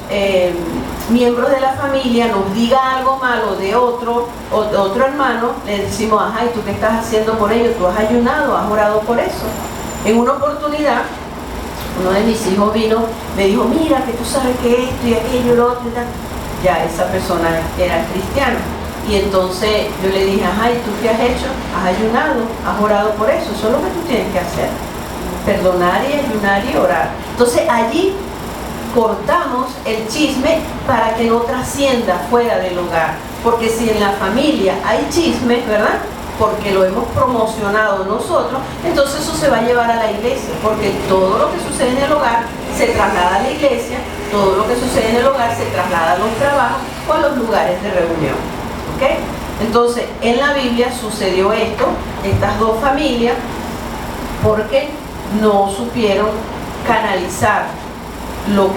miembros de la familia nos diga algo malo de otro hermano, le decimos, ajá, ¿y tú qué estás haciendo por ello? ¿Tú has ayunado, has orado por eso? En una oportunidad, uno de mis hijos vino, me dijo, mira, que tú sabes que esto y aquello y lo otro y tal. Ya esa persona era cristiana. Y entonces yo le dije, ajá, ¿y tú qué has hecho? ¿Has ayunado? ¿Has orado por eso? Eso es lo que tú tienes que hacer. Perdonar y ayunar y orar. Entonces allí cortamos el chisme para que no trascienda fuera del hogar. Porque si en la familia hay chisme, ¿verdad? Porque lo hemos promocionado nosotros, entonces eso se va a llevar a la iglesia, porque todo lo que sucede en el hogar se traslada a la iglesia, todo lo que sucede en el hogar se traslada a los trabajos o a los lugares de reunión. ¿Okay? Entonces, en la Biblia sucedió esto, estas dos familias, porque no supieron canalizar lo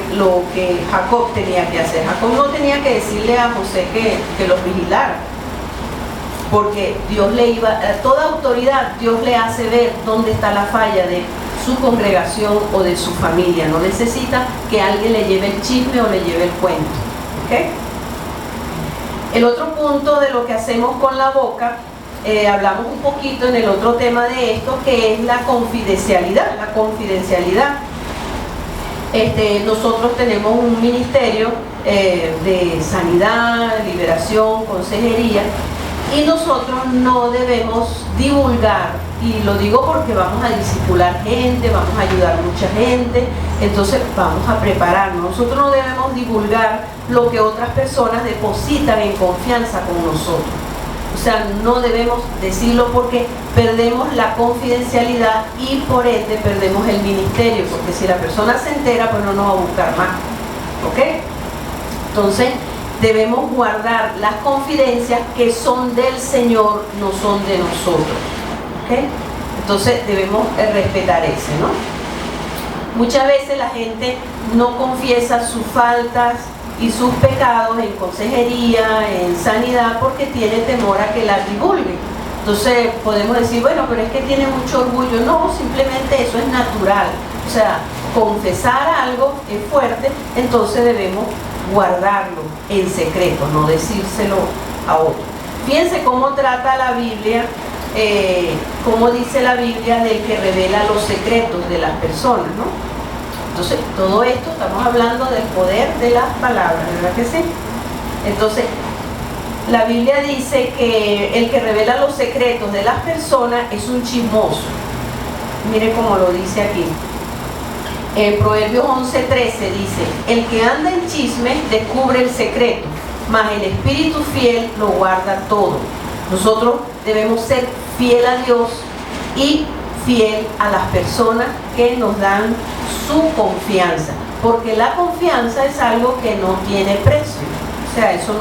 que Jacob tenía que hacer. Jacob no tenía que decirle a José que los vigilara, porque Dios le iba, toda autoridad, Dios le hace ver dónde está la falla de su congregación o de su familia. No necesita que alguien le lleve el chisme o le lleve el cuento. ¿Okay? El otro punto de lo que hacemos con la boca, hablamos un poquito en el otro tema de esto, que es la confidencialidad. Nosotros tenemos un ministerio de sanidad, liberación, consejería, y nosotros no debemos divulgar, y lo digo porque vamos a discipular gente, vamos a ayudar a mucha gente, entonces vamos a prepararnos. Nosotros no debemos divulgar lo que otras personas depositan en confianza con nosotros. O sea, no debemos decirlo porque perdemos la confidencialidad y por ende perdemos el ministerio, porque si la persona se entera, pues no nos va a buscar más. ¿Ok? Entonces, debemos guardar las confidencias que son del Señor, no son de nosotros. ¿Okay? Entonces debemos respetar ese, ¿no? Muchas veces la gente no confiesa sus faltas y sus pecados en consejería, en sanidad, porque tiene temor a que las divulguen. Entonces podemos decir, bueno, pero es que tiene mucho orgullo. No, simplemente eso es natural. O sea, confesar algo es fuerte, entonces debemos guardarlo en secreto, no decírselo a otro. Fíjense cómo trata la Biblia, cómo dice la Biblia del que revela los secretos de las personas, ¿no? Entonces, todo esto estamos hablando del poder de las palabras, ¿verdad que sí? Entonces, la Biblia dice que el que revela los secretos de las personas es un chismoso. Miren cómo lo dice aquí. En Proverbios 11:13 dice, el que anda en chisme descubre el secreto, mas el espíritu fiel lo guarda todo. Nosotros debemos ser fiel a Dios y fiel a las personas que nos dan su confianza, porque la confianza es algo que no tiene precio. O sea, eso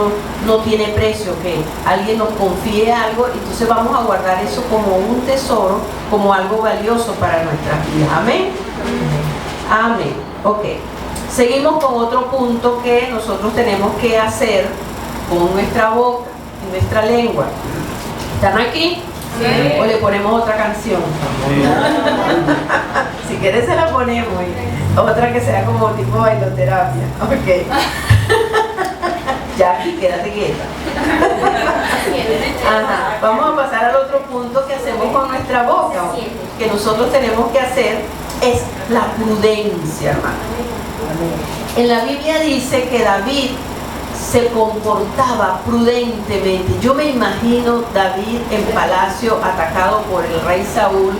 no tiene precio, que alguien nos confíe algo, entonces vamos a guardar eso como un tesoro, como algo valioso para nuestras vidas. Amén. Amén. Ok. Seguimos con otro punto que nosotros tenemos que hacer con nuestra boca y nuestra lengua. ¿Están aquí? Sí. ¿O le ponemos otra canción? Sí. Si quieres se la ponemos. Otra que sea como tipo bailoterapia. Ok. Jackie, quédate quieta. Ajá. Vamos a pasar al otro punto que hacemos con nuestra boca, que nosotros tenemos que hacer, es la prudencia, hermano. En la Biblia dice que David se comportaba prudentemente. Yo me imagino David en palacio atacado por el rey Saúl,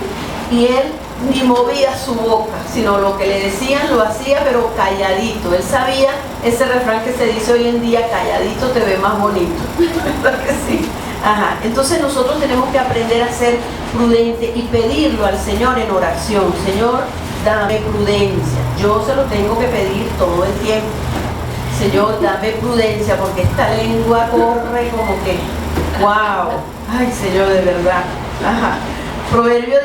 y él ni movía su boca, sino lo que le decían lo hacía, pero calladito. Él sabía ese refrán que se dice hoy en día, calladito te ve más bonito. ¿Verdad que sí? Ajá. Entonces nosotros tenemos que aprender a ser prudentes y pedirlo al Señor en oración. Señor, dame prudencia. Yo se lo tengo que pedir todo el tiempo. Señor, dame prudencia, porque esta lengua corre como que, wow. Ay, Señor, de verdad. Ajá. Proverbio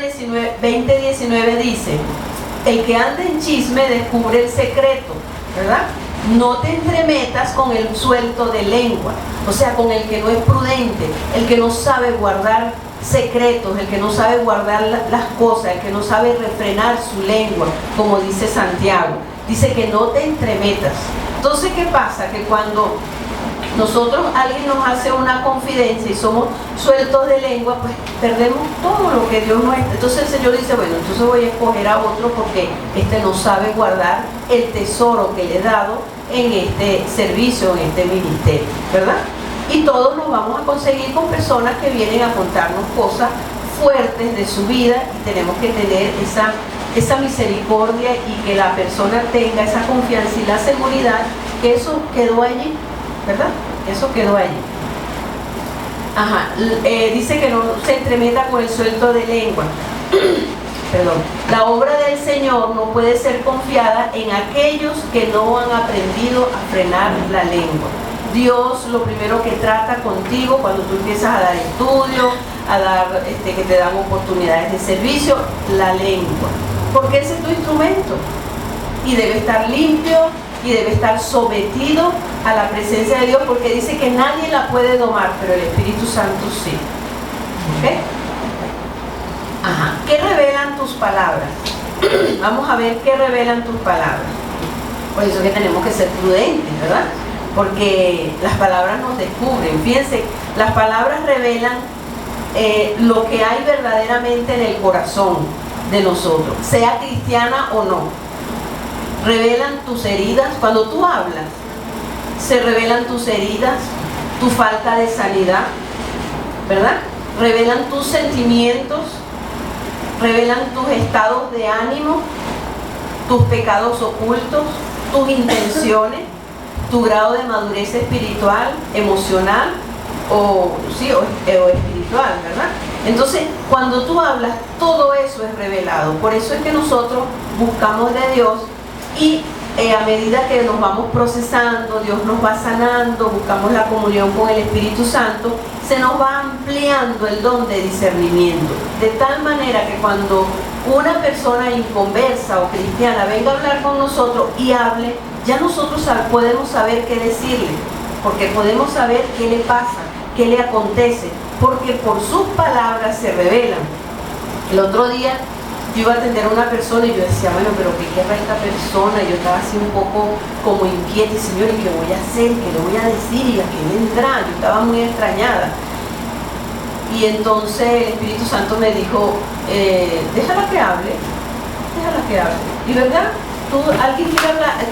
20:19 dice, el que anda en chisme descubre el secreto, ¿verdad? No te entremetas con el suelto de lengua, o sea, con el que no es prudente, el que no sabe guardar secretos, el que no sabe guardar las cosas, el que no sabe refrenar su lengua, como dice Santiago. dice que no te entremetas. Entonces, ¿qué pasa? Que cuando alguien nos hace una confidencia y somos sueltos de lengua, pues perdemos todo lo que Dios nos está. Entonces el Señor dice, bueno, entonces voy a escoger a otro porque este no sabe guardar el tesoro que le he dado en este servicio, en este ministerio, ¿verdad? Y todos nos vamos a conseguir con personas que vienen a contarnos cosas fuertes de su vida, y tenemos que tener esa misericordia y que la persona tenga esa confianza y la seguridad que eso quedó allí, ¿verdad? Eso quedó allí. Dice que no se entremeta con el suelto de lengua. Perdón. La obra del Señor no puede ser confiada en aquellos que no han aprendido a frenar la lengua. Dios lo primero que trata contigo cuando tú empiezas a dar estudio, a dar que te dan oportunidades de servicio, la lengua, porque ese es tu instrumento y debe estar limpio y debe estar sometido a la presencia de Dios, porque dice que nadie la puede domar, pero el Espíritu Santo sí. ¿Ok? ¿Qué revelan tus palabras? Vamos a ver qué revelan tus palabras. Por eso es que tenemos que ser prudentes, ¿verdad? Porque las palabras nos descubren. Fíjense, las palabras revelan lo que hay verdaderamente en el corazón de nosotros, sea cristiana o no. Revelan tus heridas. Cuando tú hablas, se revelan tus heridas, tu falta de sanidad, ¿verdad? Revelan tus sentimientos, revelan tus estados de ánimo, tus pecados ocultos, tus intenciones, tu grado de madurez espiritual, emocional o espiritual, ¿verdad? Entonces, cuando tú hablas, todo eso es revelado. Por eso es que nosotros buscamos de Dios y a medida que nos vamos procesando, Dios nos va sanando, buscamos la comunión con el Espíritu Santo, se nos va ampliando el don de discernimiento. De tal manera que cuando una persona inconversa o cristiana venga a hablar con nosotros y hable, ya nosotros podemos saber qué decirle, porque podemos saber qué le pasa, qué le acontece, porque por sus palabras se revelan. El otro día yo iba a atender a una persona y yo decía, bueno, pero ¿qué querrá esta persona? Y yo estaba así un poco como inquieta, y Señor, ¿y qué voy a hacer? ¿Qué le voy a decir? ¿Y a qué vendrá? Yo estaba muy extrañada. Y entonces el Espíritu Santo me dijo, déjala que hable, déjala que hable. Y verdad, alguien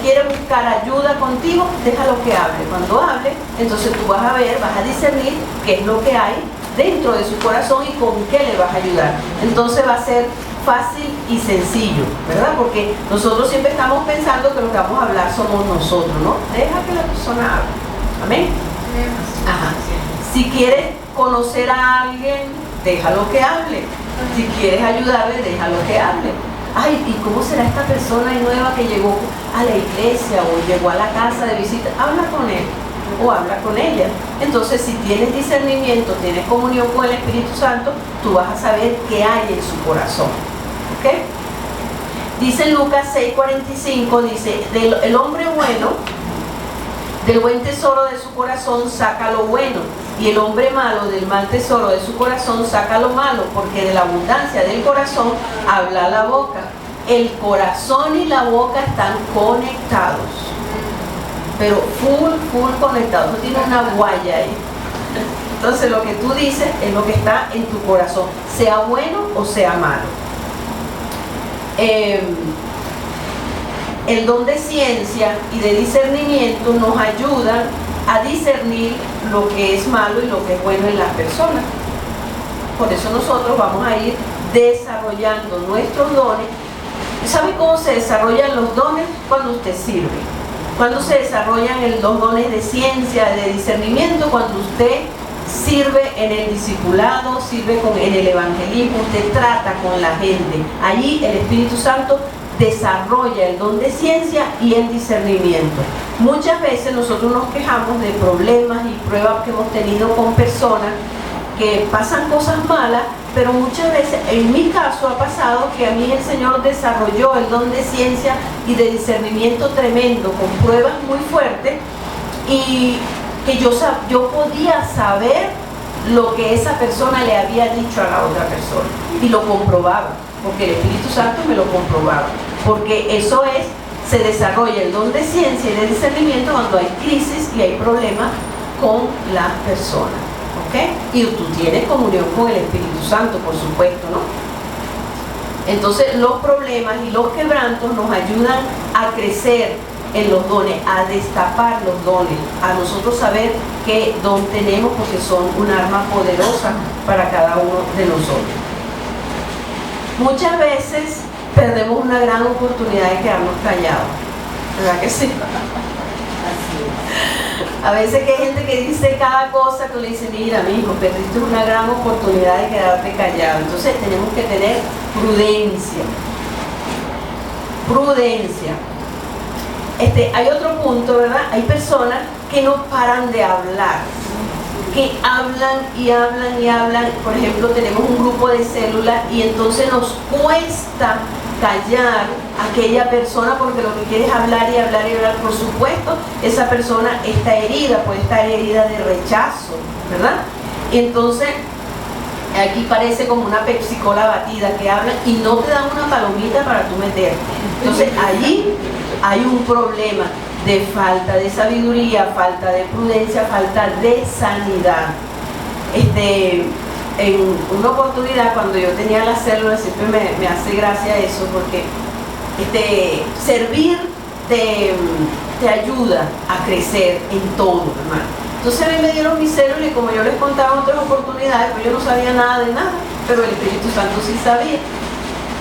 quiere buscar ayuda contigo, déjalo que hable. Cuando hable, entonces tú vas a ver, vas a discernir qué es lo que hay dentro de su corazón y con qué le vas a ayudar. Entonces va a ser fácil y sencillo, ¿verdad? Porque nosotros siempre estamos pensando que lo que vamos a hablar somos nosotros, ¿no? Deja que la persona hable. ¿Amén? Si quieres conocer a alguien, déjalo que hable. Si quieres ayudarle, déjalo que hable. Ay, ¿y cómo será esta persona nueva que llegó a la iglesia o llegó a la casa de visita? Habla con él o habla con ella. Entonces, si tienes discernimiento, tienes comunión con el Espíritu Santo, tú vas a saber qué hay en su corazón. ¿Ok? Dice en Lucas 6:45, dice, el hombre bueno, del buen tesoro de su corazón saca lo bueno, y el hombre malo del mal tesoro de su corazón saca lo malo, porque de la abundancia del corazón habla la boca. El corazón y la boca están conectados, pero full conectados, no tiene una guaya ahí. Entonces lo que tú dices es lo que está en tu corazón, sea bueno o sea malo. El don de ciencia y de discernimiento nos ayudan a discernir lo que es malo y lo que es bueno en las personas. Por eso nosotros vamos a ir desarrollando nuestros dones. ¿Sabe cómo se desarrollan los dones? Cuando usted sirve. Cuando se desarrollan los dones de ciencia, de discernimiento, cuando usted sirve en el discipulado, sirve en el evangelismo, usted trata con la gente. Allí el Espíritu Santo desarrolla el don de ciencia y el discernimiento. Muchas veces nosotros nos quejamos de problemas y pruebas que hemos tenido con personas que pasan cosas malas, pero muchas veces, en mi caso ha pasado que a mí el Señor desarrolló el don de ciencia y de discernimiento tremendo, con pruebas muy fuertes, y que yo podía saber lo que esa persona le había dicho a la otra persona, y lo comprobaba, porque el Espíritu Santo me lo comprobaba, porque eso es se desarrolla el don de ciencia y de discernimiento cuando hay crisis y hay problemas con las personas, ¿ok? Y tú tienes comunión con el Espíritu Santo, por supuesto, ¿no? Entonces los problemas y los quebrantos nos ayudan a crecer en los dones, a destapar los dones, a nosotros saber qué don tenemos, porque son un arma poderosa para cada uno de nosotros. Muchas veces perdemos una gran oportunidad de quedarnos callados, ¿verdad que sí? A veces que hay gente que dice cada cosa, que le dice, mira, mijo, perdiste una gran oportunidad de quedarte callado. Entonces tenemos que tener prudencia. Prudencia. Hay otro punto, ¿verdad? Hay personas que no paran de hablar, que hablan y hablan y hablan. Por ejemplo, tenemos un grupo de células y entonces nos cuesta callar a aquella persona porque lo que quiere es hablar y hablar y hablar. Por supuesto, esa persona está herida, puede estar herida de rechazo, ¿verdad? Y entonces aquí parece como una Pepsi-Cola batida, que habla y no te dan una palomita para tú meterte. Entonces allí hay un problema de falta de sabiduría, falta de prudencia, falta de sanidad. En una oportunidad, cuando yo tenía las células, siempre me hace gracia eso, porque servir te ayuda a crecer en todo, hermano. Entonces a mí me dieron mis células y como yo les contaba en otras oportunidades, pues yo no sabía nada de nada, pero el Espíritu Santo sí sabía.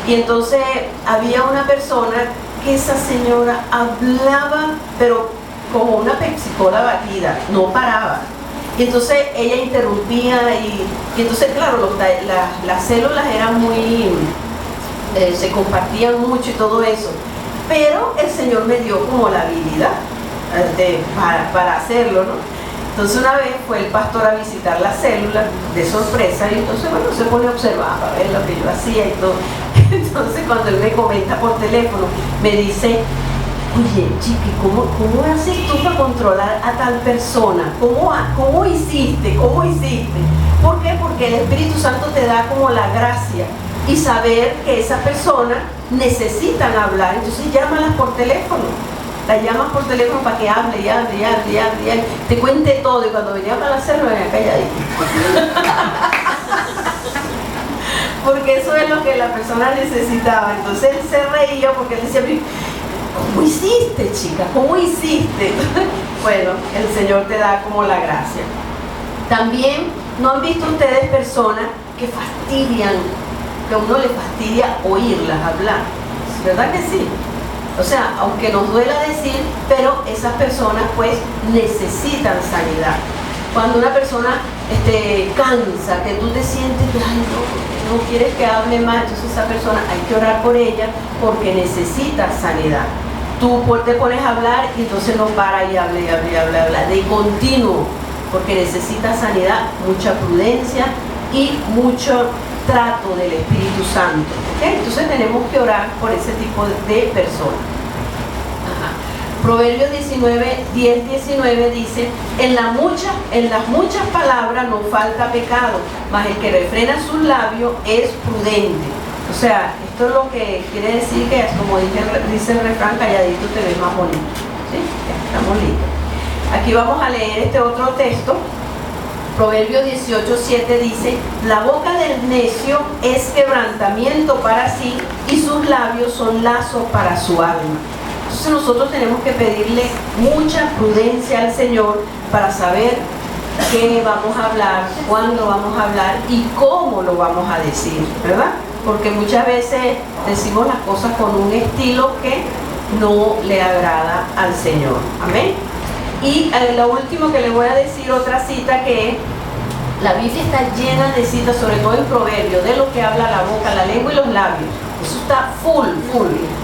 Y entonces había una persona que esa señora hablaba, pero como una Pepsi-Cola batida, no paraba. Y entonces ella interrumpía y entonces, claro, las células eran muy, se compartían mucho y todo eso. Pero el Señor me dio como la habilidad para hacerlo, ¿no? Entonces una vez fue el pastor a visitar las células de sorpresa y entonces, bueno, se pone a observar para ver lo que yo hacía y todo. Entonces cuando él me comenta por teléfono, me dice, oye, chiqui, ¿cómo haces tú para controlar a tal persona? ¿Cómo hiciste? ¿Cómo hiciste? ¿Por qué? Porque el Espíritu Santo te da como la gracia y saber que esas personas necesitan hablar. Entonces llámalas por teléfono. La llamas por teléfono para que hable y hable y hable y hable y hable. Te cuente todo y cuando venía para hacerlo venía calladito. Porque eso es lo que la persona necesitaba. Entonces él se reía porque él decía, ¿cómo hiciste, chica? ¿Cómo hiciste? Bueno, el Señor te da como la gracia. También, ¿no han visto ustedes personas que fastidian, que a uno le fastidia oírlas hablar? ¿Verdad que sí? O sea, aunque nos duela decir, pero esas personas pues necesitan sanidad. Cuando una persona cansa, que tú te sientes que no quieres que hable más, entonces esa persona hay que orar por ella porque necesita sanidad. Tú te pones a hablar y entonces no para y habla y habla y habla, habla de continuo, porque necesita sanidad, mucha prudencia y mucho trato del Espíritu Santo, ¿okay? Entonces tenemos que orar por ese tipo de personas. Proverbios 10:19 dice, en las muchas palabras no falta pecado, mas el que refrena sus labios es prudente. O sea, esto es lo que quiere decir que, como dice el refrán, calladito te ves más bonito. ¿Sí? Ya estamos listos. Aquí vamos a leer este otro texto. Proverbios 18:7 dice, la boca del necio es quebrantamiento para sí y sus labios son lazo para su alma. Entonces nosotros tenemos que pedirle mucha prudencia al Señor para saber qué vamos a hablar, cuándo vamos a hablar y cómo lo vamos a decir, ¿verdad? Porque muchas veces decimos las cosas con un estilo que no le agrada al Señor. Amén. Y lo último que le voy a decir, otra cita, que la Biblia está llena de citas, sobre todo en Proverbios, de lo que habla la boca, la lengua y los labios. Eso está full,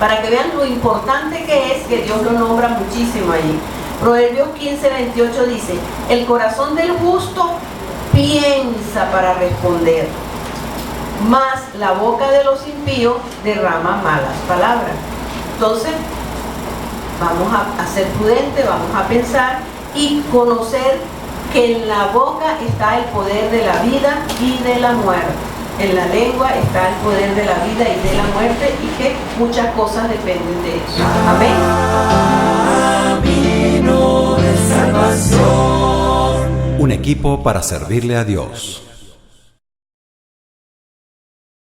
para que vean lo importante que es, que Dios lo nombra muchísimo allí. Proverbios 15:28 dice, el corazón del justo piensa para responder, mas la boca de los impíos derrama malas palabras. Entonces, vamos a ser prudentes, vamos a pensar y conocer que en la boca está el poder de la vida y de la muerte. En la lengua está el poder de la vida y de la muerte y que muchas cosas dependen de eso. Amén. Un equipo para servirle a Dios.